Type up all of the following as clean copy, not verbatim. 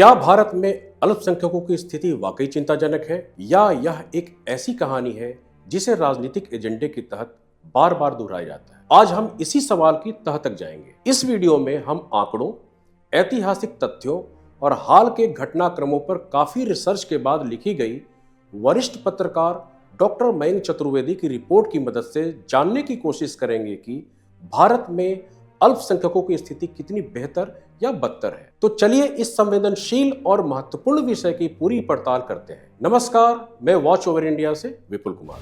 क्या भारत में अल्पसंख्यकों की स्थिति वाकई चिंताजनक है या यह एक ऐसी कहानी है जिसे राजनीतिक एजेंडे के तहत बार बार दोहराया जाता है? आज हम इसी सवाल की तह तक जाएंगे। इस वीडियो में हम आंकड़ों, ऐतिहासिक तथ्यों और हाल के घटनाक्रमों पर काफी रिसर्च के बाद लिखी गई वरिष्ठ पत्रकार डॉक्टर मयंक चतुर्वेदी की रिपोर्ट की मदद से जानने की कोशिश करेंगे कि भारत में अल्पसंख्यकों की स्थिति कितनी बेहतर या बदतर है। तो चलिए इस संवेदनशील और महत्वपूर्ण विषय की पूरी पड़ताल करते हैं। नमस्कार, मैं वॉच ओवर इंडिया से विपुल कुमार।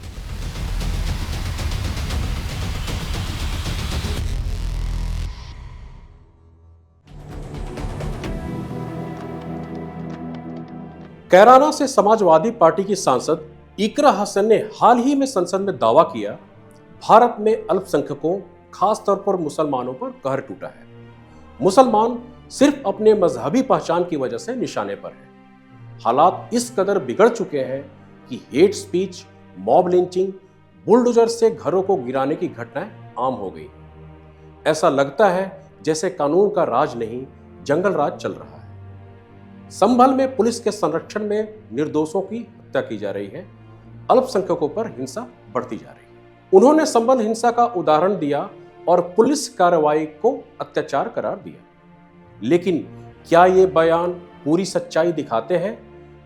कैराना से समाजवादी पार्टी की सांसद इकरा हसन ने हाल ही में संसद में दावा किया, भारत में अल्पसंख्यकों खासतौर पर मुसलमानों पर कहर टूटा है। मुसलमान सिर्फ अपने मजहबी पहचान की वजह से निशाने पर है। हालात इस कदर बिगड़ चुके हैं कि hate speech, mob lynching, bulldozer से घरों को गिराने की घटनाएं आम हो गई। ऐसा लगता है जैसे कानून का राज नहीं, जंगल राज चल रहा है। संभल में पुलिस के संरक्षण में निर्दोषों की हत्या की जा रही है। अल्पसंख्यकों पर हिंसा बढ़ती जा रही है। उन्होंने संबल हिंसा का उदाहरण दिया और पुलिस कार्रवाई को अत्याचार करार दिया। लेकिन क्या ये बयान पूरी सच्चाई दिखाते हैं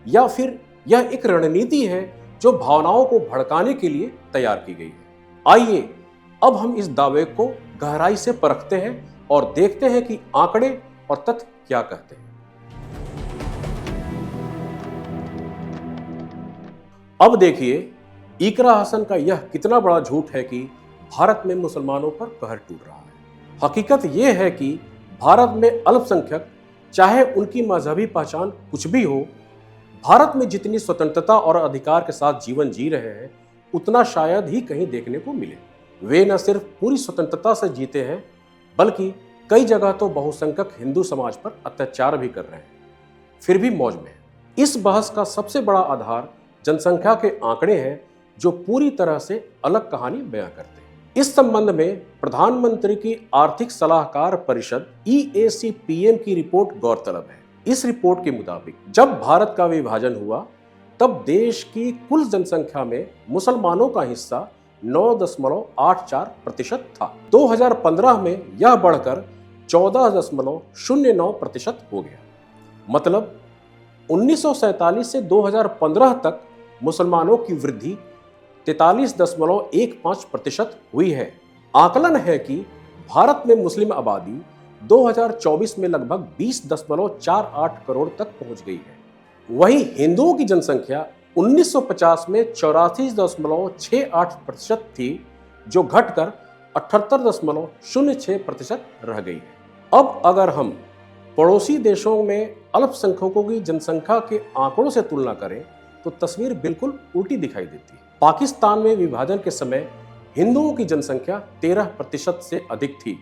या फिर यह एक रणनीति है जो भावनाओं को भड़काने के लिए तैयार की गई है? आइए अब हम इस दावे को गहराई से परखते हैं और देखते हैं कि आंकड़े और तथ्य क्या कहते हैं। अब देखिए इकरा हसन का यह कितना बड़ा झूठ है कि भारत में मुसलमानों पर कहर टूट रहा है। हकीकत यह है कि भारत में अल्पसंख्यक, चाहे उनकी मजहबी पहचान कुछ भी हो, भारत में जितनी स्वतंत्रता और अधिकार के साथ जीवन जी रहे हैं उतना शायद ही कहीं देखने को मिले। वे न सिर्फ पूरी स्वतंत्रता से जीते हैं बल्कि कई जगह तो बहुसंख्यक हिंदू समाज पर अत्याचार भी कर रहे हैं, फिर भी मौज में है। इस बहस का सबसे बड़ा आधार जनसंख्या के आंकड़े हैं जो पूरी तरह से अलग कहानी बयां करते हैं। इस संबंध में प्रधानमंत्री की आर्थिक सलाहकार परिषद EAC-PM की रिपोर्ट गौरतलब है। इस रिपोर्ट के मुताबिक जब भारत का विभाजन हुआ तब देश की कुल जनसंख्या में मुसलमानों का हिस्सा 9.84% था। 2015 में यह बढ़कर 14.09% हो गया। मतलब 1947 से 2015 तक मुसलमानों की वृद्धि 43.15% हुई है। आकलन है कि भारत में मुस्लिम आबादी 2024 में लगभग 20.48 करोड़ तक पहुंच गई है। वहीं हिंदुओं की जनसंख्या 1950 में 84.68% थी, जो घटकर 78.06% रह गई है। अब अगर हम पड़ोसी देशों में अल्पसंख्यकों की जनसंख्या के आंकड़ों से तुलना करें तो तस्वीर बिल्कुल उल्टी दिखाई देती है। पाकिस्तान में विभाजन के समय हिंदुओं की जनसंख्या 13% से अधिक थी,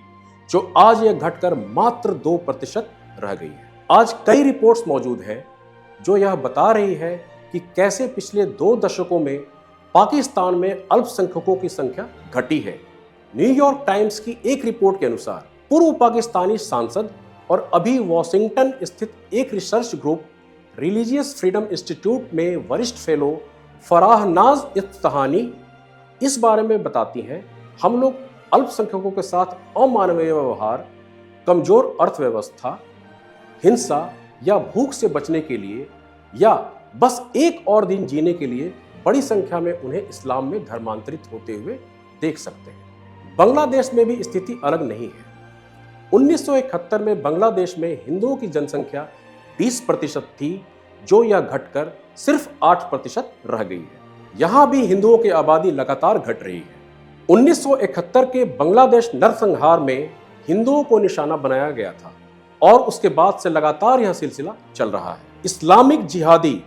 जो आज यह घटकर मात्र 2% रह गई है। आज कई रिपोर्ट्स मौजूद हैं जो यह बता रही है कि कैसे पिछले 2 दशकों में पाकिस्तान में अल्पसंख्यकों की संख्या घटी है। न्यूयॉर्क टाइम्स की एक रिपोर्ट के अनुसार पूर्व पाकिस्तानी सांसद और अभी वॉशिंगटन स्थित एक research group religious freedom institute में वरिष्ठ फेलो फराहनाज इफ्तिहानी इस बारे में बताती हैं, हम लोग अल्पसंख्यकों के साथ अमानवीय व्यवहार, कमजोर अर्थव्यवस्था, हिंसा या भूख से बचने के लिए या बस एक और दिन जीने के लिए बड़ी संख्या में उन्हें इस्लाम में धर्मांतरित होते हुए देख सकते हैं। बांग्लादेश में भी स्थिति अलग नहीं है। 1971 में बांग्लादेश में हिंदुओं की जनसंख्या 20% थी, जो यह घटकर सिर्फ 8% रह गई है। यहां भी हिंदुओं की आबादी लगातार घट रही है। 1971 के बांग्लादेश नरसंहार में हिंदुओं को निशाना बनाया गया था और उसके बाद से लगातार यह सिलसिला चल रहा है। इस्लामिक जिहादी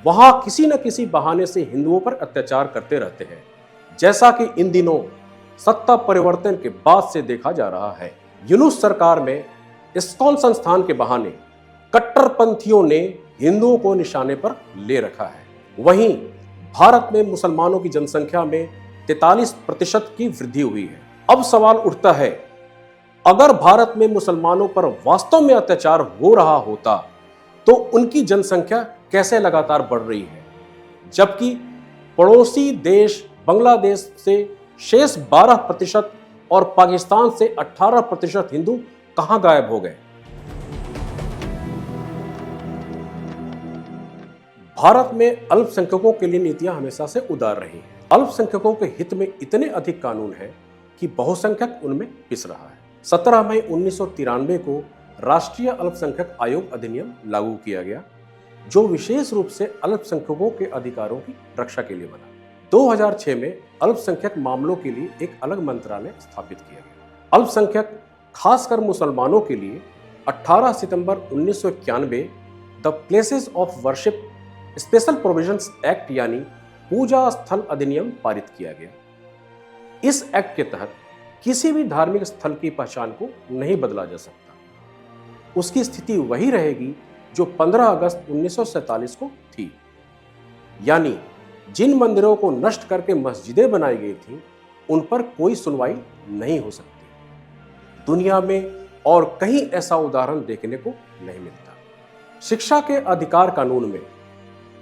वहां किसी न किसी बहाने से हिंदुओं पर अत्याचार करते रहते हैं, जैसा कि इन दिनों सत्ता परिवर्तन के बाद से देखा जा रहा है। यूनुस सरकार में इस्कॉन संस्थान के बहाने कट्टरपंथियों ने हिंदुओं को निशाने पर ले रखा है। वहीं भारत में मुसलमानों की जनसंख्या में 43% की वृद्धि हुई है। अब सवाल उठता है, अगर भारत में मुसलमानों पर वास्तव में अत्याचार हो रहा होता तो उनकी जनसंख्या कैसे लगातार बढ़ रही है, जबकि पड़ोसी देश बांग्लादेश से शेष 12% और पाकिस्तान से 18% हिंदू कहां गायब हो गए। भारत में अल्पसंख्यकों के लिए नीतियां हमेशा से उदार रही हैं। अल्पसंख्यकों के हित में इतने अधिक कानून हैं कि बहुसंख्यक उनमें पिस रहा है। 17 मई 1993 को राष्ट्रीय अल्पसंख्यक आयोग अधिनियम लागू किया गया, जो विशेष रूप से अल्पसंख्यकों के अधिकारों की रक्षा के लिए बना। 2006 में अल्पसंख्यक मामलों के लिए एक अलग मंत्रालय स्थापित किया गया। अल्पसंख्यक, खासकर मुसलमानों के लिए 18 सितंबर 1991 the places of worship special provisions act यानी पूजा स्थल अधिनियम पारित किया गया। इस एक्ट के तहत किसी भी धार्मिक स्थल की पहचान को नहीं बदला जा सकता। उसकी स्थिति वही रहेगी जो 15 अगस्त 1947 को थी, यानी जिन मंदिरों को नष्ट करके मस्जिदें बनाई गई थीं, उन पर कोई सुनवाई नहीं हो सकती। दुनिया में और कहीं ऐसा उदाहरण देखने को नहीं मिलता। शिक्षा के अधिकार कानून में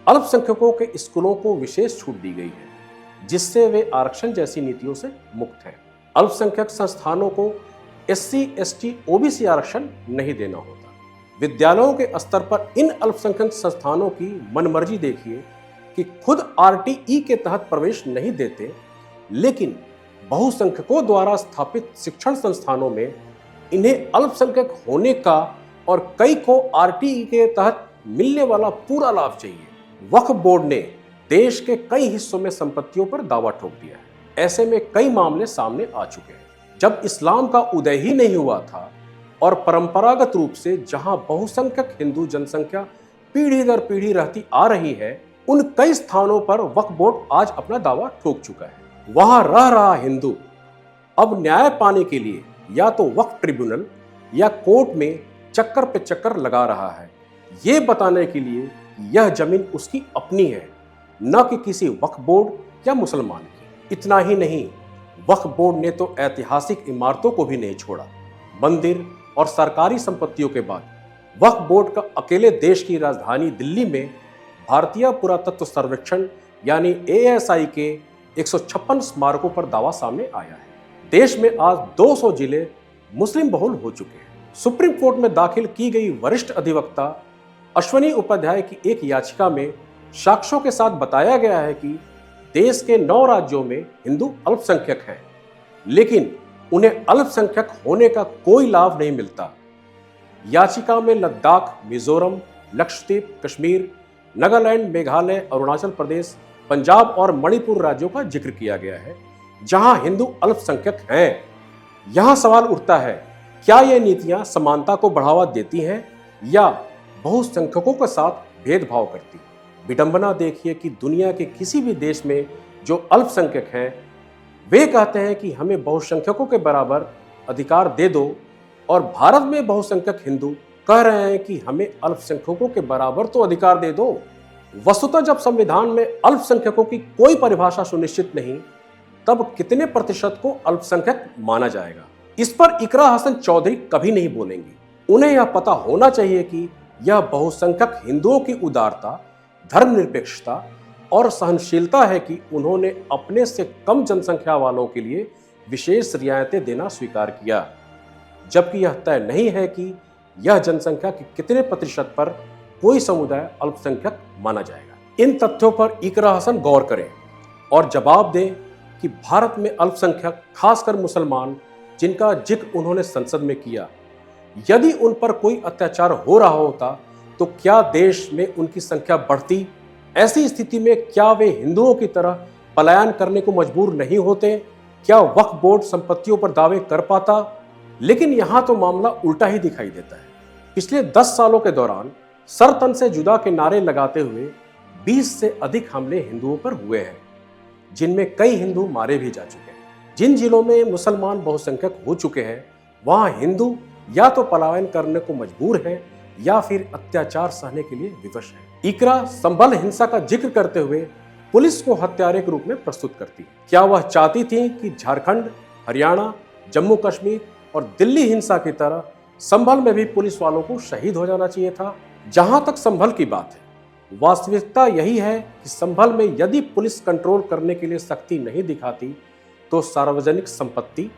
अल्पसंख्यकों के स्कूलों को विशेष छूट दी गई है, जिससे वे आरक्षण जैसी नीतियों से मुक्त हैं। अल्पसंख्यक संस्थानों को SC, ST, OBC आरक्षण नहीं देना होता। विद्यालयों के स्तर पर इन अल्पसंख्यक संस्थानों की मनमर्जी देखिए कि खुद RTE के तहत प्रवेश नहीं देते, लेकिन बहुसंख्यकों द्वारा स्थापित शिक्षण संस्थानों में इन्हें अल्पसंख्यक होने का और कई को RTE के तहत मिलने वाला पूरा लाभ चाहिए। वक्फ बोर्ड ने देश के कई हिस्सों में संपत्तियों पर दावा ठोक दिया है। ऐसे में कई मामले सामने आ चुके हैं। जब इस्लाम का उदय ही नहीं हुआ था और परंपरागत रूप से जहां बहुसंख्यक हिंदू जनसंख्या पीढ़ी दर पीढ़ी रहती आ रही है, उन कई स्थानों पर वक्फ बोर्ड आज अपना दावा ठोक चुका है। वहां रह रहा हिंदू अब न्याय पाने के लिए या तो वक्फ ट्रिब्यूनल या कोर्ट में चक्कर पे चक्कर लगा रहा है, ये बताने के लिए यह जमीन उसकी अपनी है, न कि किसी वक्फ बोर्ड या मुसलमान की। इतना ही नहीं, वक्फ बोर्ड ने तो ऐतिहासिक इमारतों को भी नहीं छोड़ा। मंदिर और सरकारी संपत्तियों के बाद वक्फ बोर्ड का अकेले देश की राजधानी दिल्ली में भारतीय पुरातत्व सर्वेक्षण यानी ASI के 156 स्मारकों पर दावा सामने आया है। देश में आज 200 जिले मुस्लिम बहुल हो चुके हैं। सुप्रीम कोर्ट में दाखिल की गई वरिष्ठ अधिवक्ता अश्वनी उपाध्याय की एक याचिका में साक्ष्यों के साथ बताया गया है कि देश के 9 राज्यों में हिंदू अल्पसंख्यक हैं, लेकिन उन्हें अल्पसंख्यक होने का कोई लाभ नहीं मिलता। याचिका में लद्दाख, मिजोरम, लक्षद्वीप, कश्मीर, नागालैंड, मेघालय, अरुणाचल प्रदेश, पंजाब और मणिपुर राज्यों का जिक्र किया गया है, जहां हिंदू अल्पसंख्यक हैं। यहां सवाल उठता है, क्या ये नीतियां समानता को बढ़ावा देती हैं या बहुसंख्यकों के साथ भेदभाव करती? विडंबना देखिए कि दुनिया के किसी भी देश में जो अल्पसंख्यक हैं, वे कहते हैं कि हमें बहुसंख्यकों के बराबर अधिकार दे दो, और भारत में बहुसंख्यक हिंदू कह रहे हैं कि हमें अल्पसंख्यकों के बराबर तो अधिकार दे दो। वस्तुतः जब संविधान में अल्पसंख्यकों की कोई परिभाषा सुनिश्चित नहीं, तब कितने प्रतिशत को अल्पसंख्यक माना जाएगा? इस पर इकरा हसन चौधरी कभी नहीं बोलेंगी। उन्हें यह पता होना चाहिए कि यह बहुसंख्यक हिंदुओं की उदारता, धर्मनिरपेक्षता और सहनशीलता है कि उन्होंने अपने से कम जनसंख्या वालों के लिए विशेष रियायतें देना स्वीकार किया, जबकि यह तय नहीं है कि यह जनसंख्या के कितने प्रतिशत पर कोई समुदाय अल्पसंख्यक माना जाएगा। इन तथ्यों पर इकरा हसन गौर करें और जवाब दें कि भारत में अल्पसंख्यक, खासकर मुसलमान, जिनका जिक्र उन्होंने संसद में किया, यदि उन पर कोई अत्याचार हो रहा होता तो क्या देश में उनकी संख्या बढ़ती? ऐसी स्थिति में क्या वे हिंदुओं की तरह पलायन करने को मजबूर नहीं होते? क्या वक्फ बोर्ड संपत्तियों पर दावे कर पाता? लेकिन यहां तो मामला उल्टा ही दिखाई देता है। पिछले 10 सालों के दौरान सर तन से जुदा के नारे लगाते हुए 20 से अधिक हमले हिंदुओं पर हुए हैं, जिनमें कई हिंदू मारे भी जा चुके हैं। जिन जिलों में मुसलमान बहुसंख्यक हो चुके हैं, वहां हिंदू या तो पलायन करने को मजबूर हैं या फिर अत्याचार सहने के लिए विवश है। इकरा संभल हिंसा का जिक्र करते हुए पुलिस को हत्यारे के रूप में प्रस्तुत करती है। क्या वह चाहती थी कि झारखंड, हरियाणा, जम्मू कश्मीर और दिल्ली हिंसा की तरह संभल में भी पुलिस वालों को शहीद हो जाना चाहिए था? जहां तक संभल की बात है, वास्तविकता यही है कि संभल में यदि पुलिस कंट्रोल करने के लिए सख्ती नहीं दिखाती तो सार्वजनिक संपत्ति,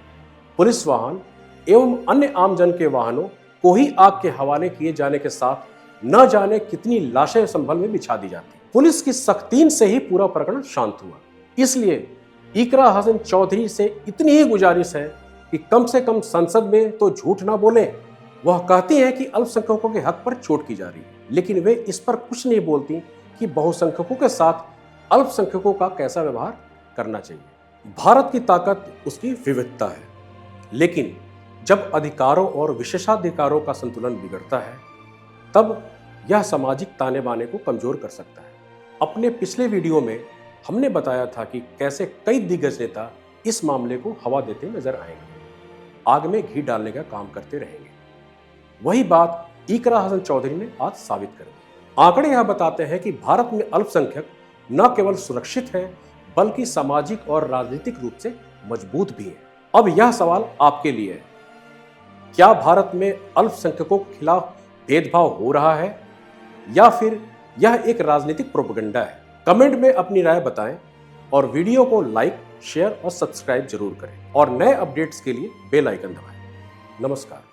पुलिस वाहन एवं अन्य आमजन के वाहनों को ही आग के हवाले किए जाने के साथ न जाने कितनी लाशें संभल में बिछा दी जाती। पुलिस की सख्तीन से ही पूरा प्रकरण शांत हुआ। इसलिए इकरा हसन चौधरी से इतनी ही गुजारिश है कि कम से कम संसद में तो झूठ ना बोले। वह कहती हैं कि अल्पसंख्यकों के हक पर चोट की जा रही है, लेकिन वे इस पर कुछ नहीं बोलती कि बहुसंख्यकों के साथ अल्पसंख्यकों का कैसा व्यवहार करना चाहिए। भारत की ताकत उसकी विविधता है, लेकिन जब अधिकारों और विशेषाधिकारों का संतुलन बिगड़ता है तब यह सामाजिक ताने बाने को कमजोर कर सकता है। अपने पिछले वीडियो में हमने बताया था कि कैसे कई दिग्गज नेता इस मामले को हवा देते नजर आएंगे, आग में घी डालने का काम करते रहेंगे। वही बात इकरा हसन चौधरी ने आज साबित कर दी। आंकड़े यह बताते हैं कि भारत में अल्पसंख्यक न केवल सुरक्षित हैं बल्कि सामाजिक और राजनीतिक रूप से मजबूत भी हैं। अब यह सवाल आपके लिए है, क्या भारत में अल्पसंख्यकों के खिलाफ भेदभाव हो रहा है या फिर यह एक राजनीतिक प्रोपेगेंडा है? कमेंट में अपनी राय बताएं और वीडियो को लाइक, शेयर और सब्सक्राइब जरूर करें और नए अपडेट्स के लिए बेल आइकन दबाएं। नमस्कार।